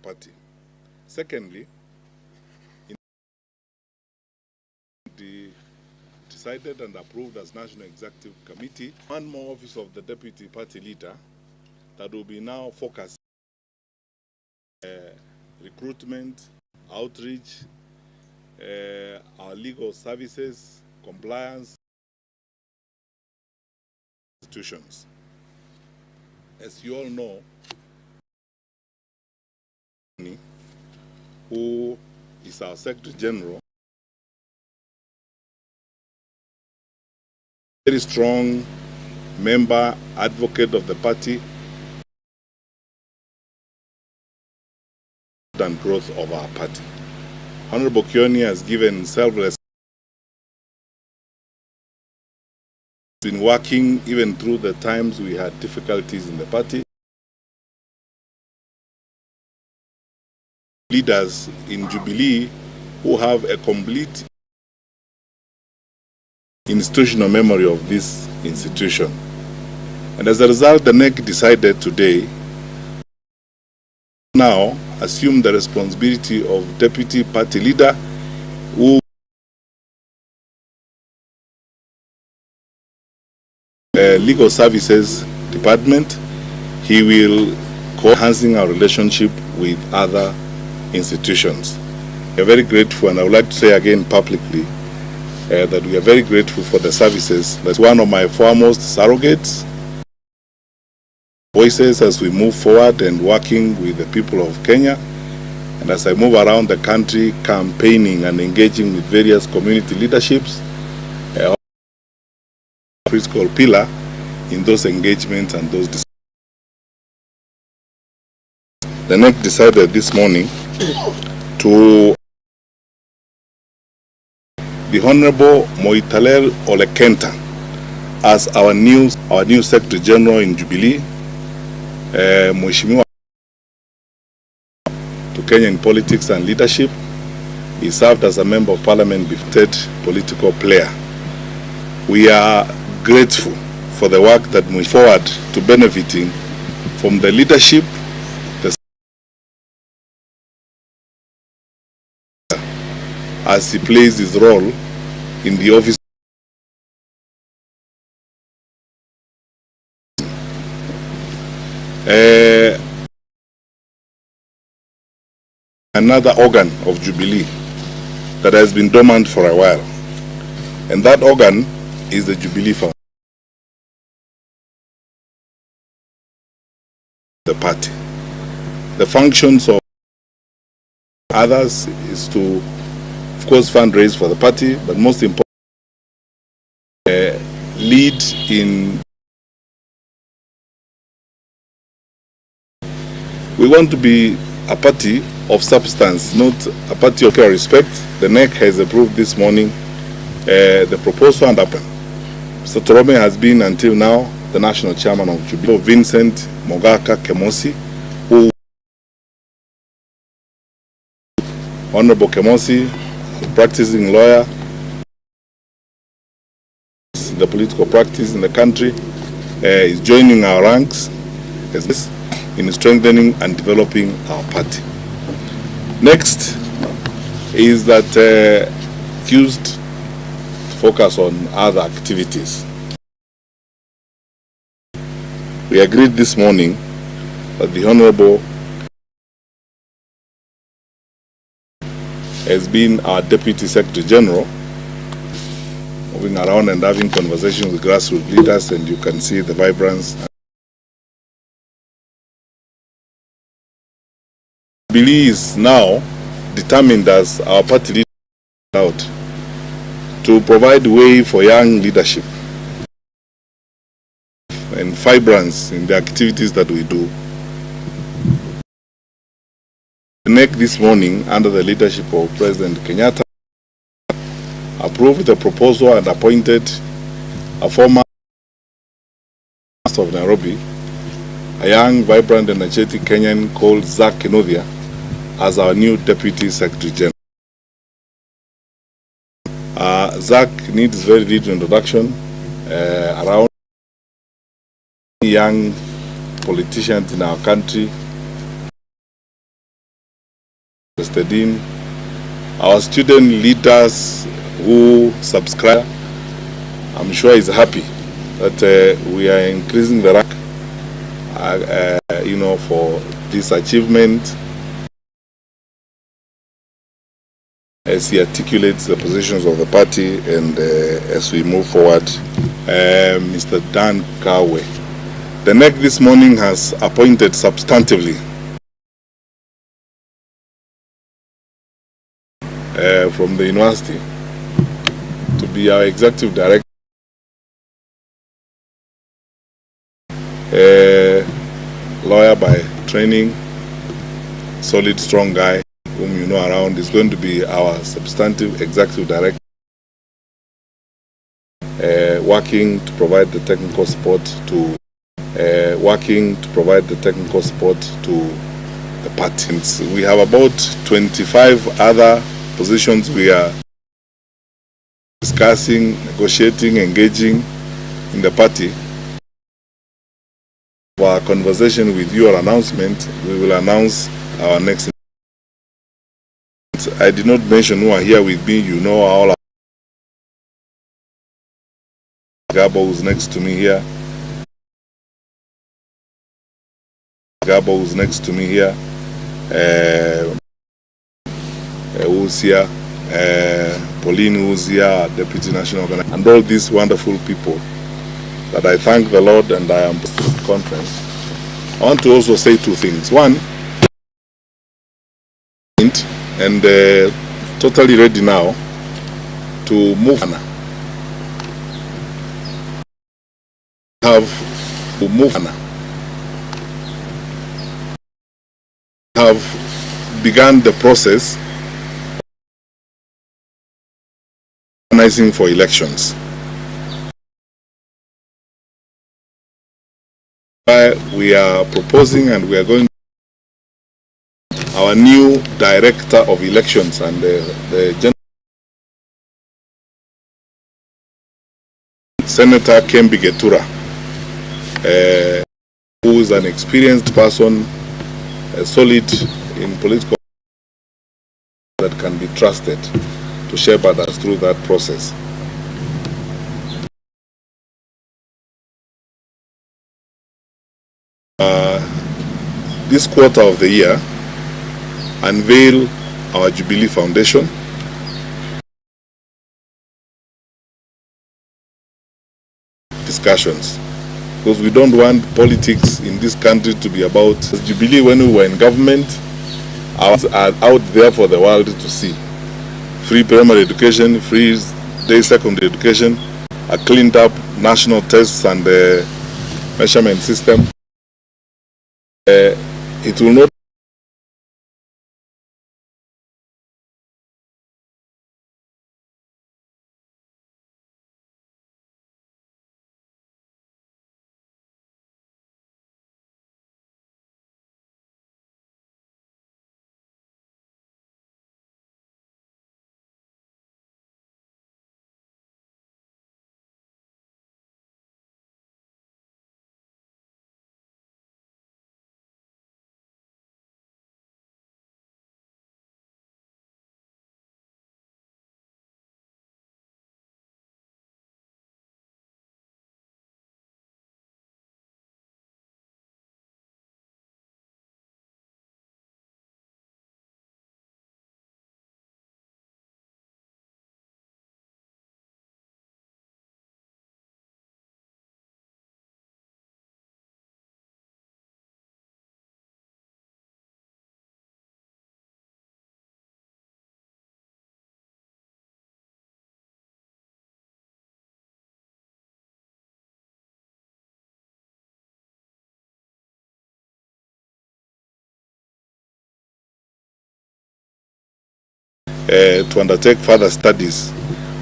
party. Secondly, decided and approved as National Executive Committee one more office of the Deputy Party Leader that will be now focused recruitment, outreach, our legal services, compliance institutions. As you all know, who is our Secretary General, very strong member, advocate of the party and growth of our party. Honorable Kioni has given selfless, been working even through the times we had difficulties in the party. Leaders in Jubilee who have a complete institutional memory of this institution. And as a result, the NEC decided today now assume the responsibility of Deputy Party Leader who Legal Services Department. He will enhancing our relationship with other institutions. We are very grateful, and I would like to say again publicly that we are very grateful for the services. That's one of my foremost surrogates voices as we move forward and working with the people of Kenya. And as I move around the country campaigning and engaging with various community leaderships, critical pillar in those engagements and those discussions. The NEC decided this morning to the Honorable Moitalel Olekenta as our new Secretary General in Jubilee. Mheshimiwa to Kenyan politics and leadership. He served as a member of parliament before political player. We are grateful for the work that moves forward to benefiting from the leadership, as he plays his role in the office. Another organ of Jubilee that has been dormant for a while, and that organ is the Jubilee Foundation, the party. The functions of others is to, of course, fundraise for the party, but most important, lead in. We want to be a party of substance, not a party of respect. The NEC has approved this morning the proposal and open. Mr. Torome has been until now the national chairman of Jubilee. Vincent Mogaka Kemosi, who Honorable Kemosi, a practicing lawyer, the political practice in the country, is joining our ranks in strengthening and developing our party. Next is that used to focus on other activities. We agreed this morning that the Honorable has been our Deputy Secretary General, moving around and having conversations with grassroots leaders, and you can see the vibrance. Jubilee is now determined as our party leader out to provide way for young leadership and vibrance in the activities that we do. The NEC this morning, under the leadership of President Kenyatta, approved the proposal and appointed a former Master of Nairobi, a young, vibrant, energetic Kenyan called Zach Kenodia, as our new Deputy Secretary General. Zach needs very little introduction around young politicians in our country interested in. Our student leaders who subscribe, I'm sure is happy that we are increasing the rank, for this achievement as he articulates the positions of the party and as we move forward. Mr. Dan Kawe. The NEC this morning has appointed substantively from the university to be our executive director, a lawyer by training, solid, strong guy whom you know around, is going to be our substantive executive director, working to provide the technical support to the parties. We have about 25 other positions we are discussing, negotiating, engaging in the party. For our conversation with your announcement, we will announce our next. I did not mention who are here with me. You know all. Gabo, who's next to me here. Who's here? Pauline, who's here, Deputy National Organizer, and all these wonderful people that I thank the Lord and I am at this conference. I want to also say two things. One, and totally ready now to move on. Have begun the process of organizing for elections. We are proposing and we are going our new director of elections and the general Senator Kembi Getura, who is an experienced person, solid in political, that can be trusted to shepherd us through that process. This quarter of the year, unveil our Jubilee Foundation, discussions, because we don't want politics in this country to be about Jubilee. When we were in government, are out there for the world to see. Free primary education, free day secondary education, a cleaned up national tests and measurement system. It will not to undertake further studies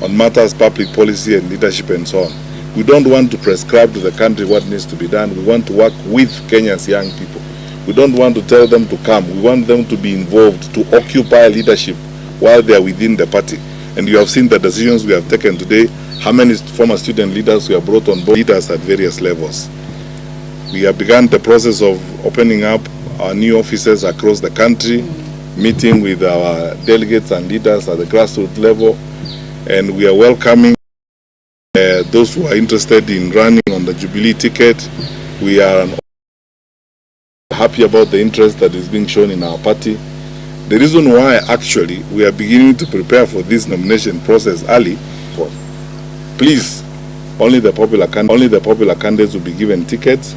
on matters public policy and leadership and so on. We don't want to prescribe to the country what needs to be done. We want to work with Kenya's young people. We don't want to tell them to come. We want them to be involved, to occupy leadership while they are within the party. And you have seen the decisions we have taken today, how many former student leaders we have brought on board, leaders at various levels. We have begun the process of opening up our new offices across the country, meeting with our delegates and leaders at the grassroots level, and we are welcoming those who are interested in running on the Jubilee ticket. We are happy about the interest that is being shown in our party. The reason why actually we are beginning to prepare for this nomination process early, please, only the popular candidates will be given tickets.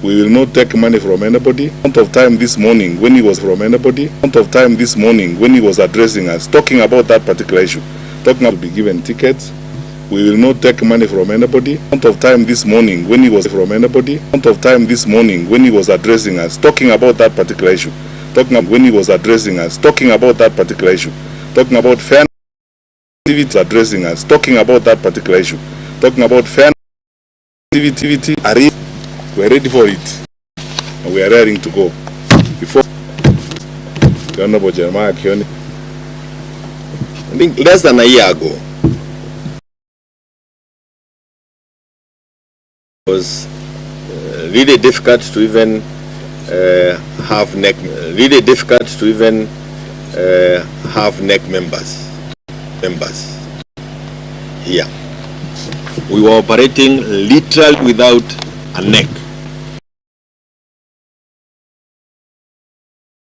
We will not take money from anybody. Amount of time this morning when he was addressing us, talking about that particular issue, talking about be given tickets. We will not take money from anybody. Amount of time this morning when he was addressing us, talking about that particular issue, talking about fairness, addressing us, talking about that particular issue, talking about fairness, activity. We are ready for it, and we are raring to go. Before the Honorable Jeremiah Kioni, I think less than a year ago, it was really difficult to even have NEC members here. We were operating literally without a neck.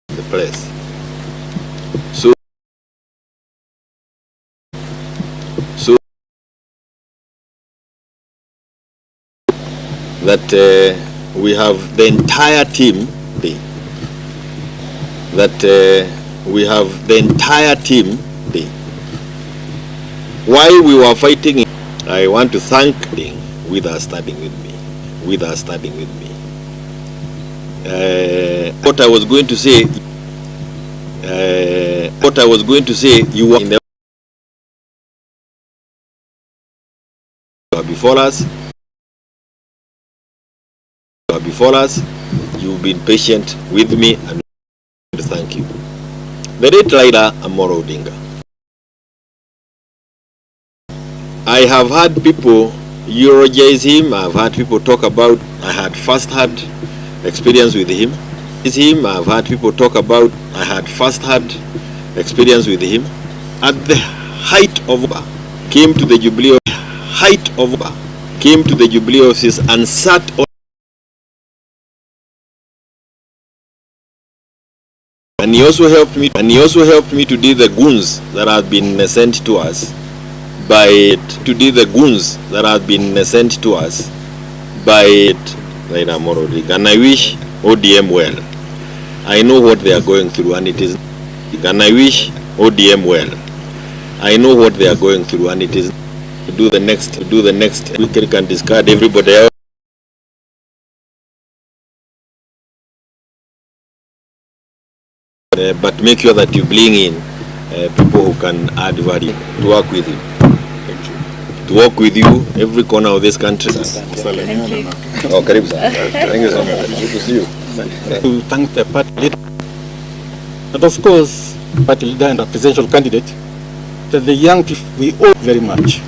The place. So that we have the entire team. While we were fighting, I want to thank with us starting with me. What I was going to say, you were in the before us. You've been patient with me, and thank you. The late leader Amoro Odinga. I have had people eulogize him. I've had people talk about. I had first-hand experience with him. I've had people talk about. I had first-hand experience with him. At the height of came to the Jubilee. Came to the Jubilee office and sat on. And he also helped me. To deal the goons that have been sent to us by Raila Amolo Odinga. And I wish ODM well. I know what they are going through, and it is. And I wish ODM well. I know what they are going through, and it is to do the next. We can discard everybody else. But make sure that you bring in people who can add value to work with you. Thank you. To work with you every corner of this country. Thank you. Oh, Karib, thank you so much. Good to see you. To thank the party leader, and of course, party leader and a presidential candidate, that the young people, we owe very much.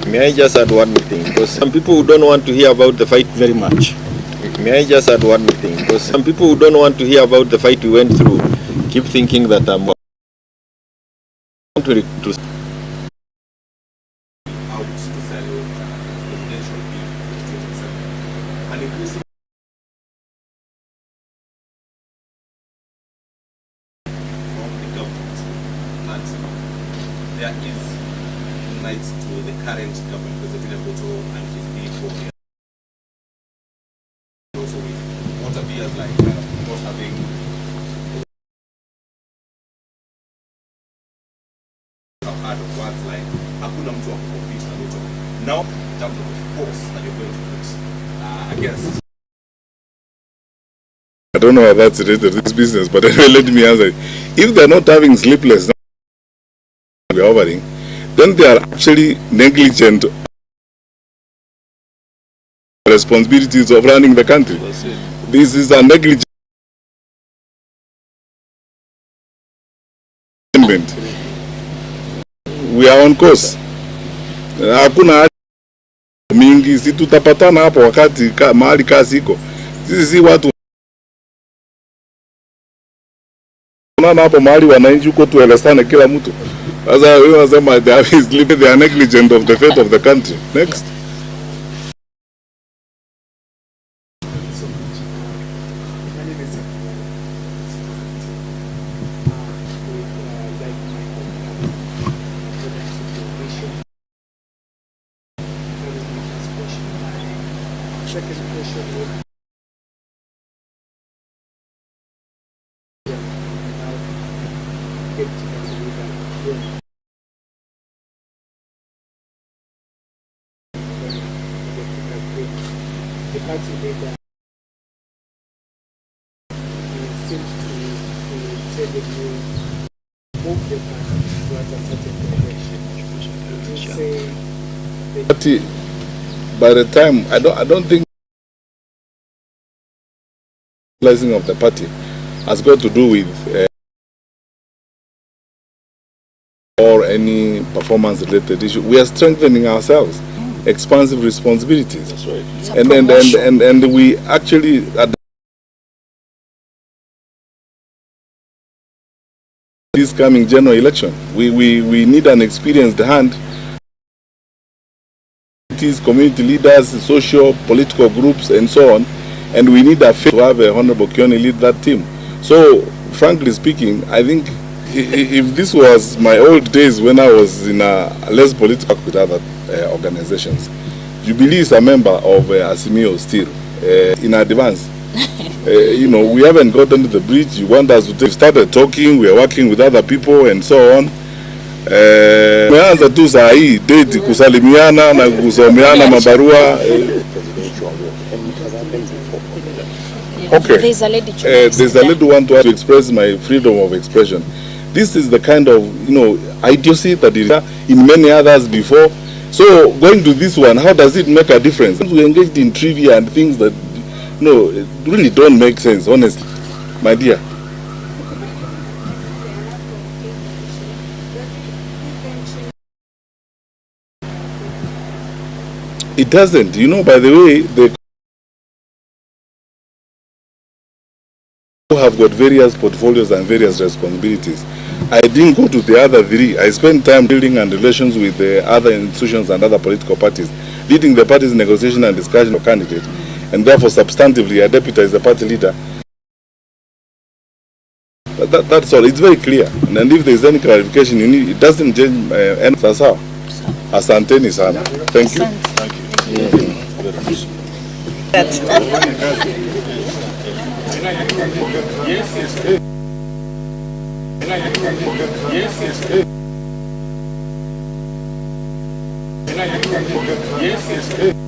May I just add one thing? Because some people who don't want to hear about the fight very much. May I just add one thing? Because some people who don't want to hear about the fight we went through keep thinking that I'm out to sell presidential bill for 2027 and increasing from the government that there is night to the current government, President Ruto and his need for also with water bills like not having of words like hakuna mtu wa kucompete na Ruto. Now, in terms of the force that you're going to put against. I don't know how that's related to this business, but anyway, let me answer. If they're not having sleepless nights, then they are actually negligent responsibilities of running the country. This is a negligent. We are on course. Hakuna mingi, si tutapatana hapo wakati mahali kazi iko. Sisi si watu Unaona hapo mahali wananchi huko tuelezane kila mtu. Sasa wewe unasema they are negligent of the fate of the country. Next. Second question would the party leader seems to tell you move the party towards a certain direction. Would you say Party, by the time I don't think of the party has got to do with or any performance related issue. We are strengthening ourselves, expansive responsibilities. That's right. And we actually at this coming general election, we need an experienced hand, community leaders, social, political groups, and so on. And we need a to have a Honorable Kioni lead that team. So, frankly speaking, I think if this was my old days when I was in a less political with other organizations, Jubilee is a member of Asimio still, in advance. You know, we haven't gotten to the bridge. You want us to take, started talking, we are working with other people and so on. Tumeanza tu saa hii date kusalimiana na kusomeana mabarua. Okay. There's a lady who wants to express my freedom of expression. This is the kind of, you know, idiocy that is in many others before. So going to this one, how does it make a difference? We engaged in trivia and things that, you know, really don't make sense, honestly, my dear. It doesn't. You know, by the way, they have got various portfolios and various responsibilities. I didn't go to the other three. I spent time building and relations with the other institutions and other political parties, leading the party's negotiation and discussion of candidates, and therefore substantively I deputize the party leader. That's all. It's very clear. And if there is any clarification you need, it doesn't change any. Sasa. Asanteni sana. Thank you. Thank you. Yes.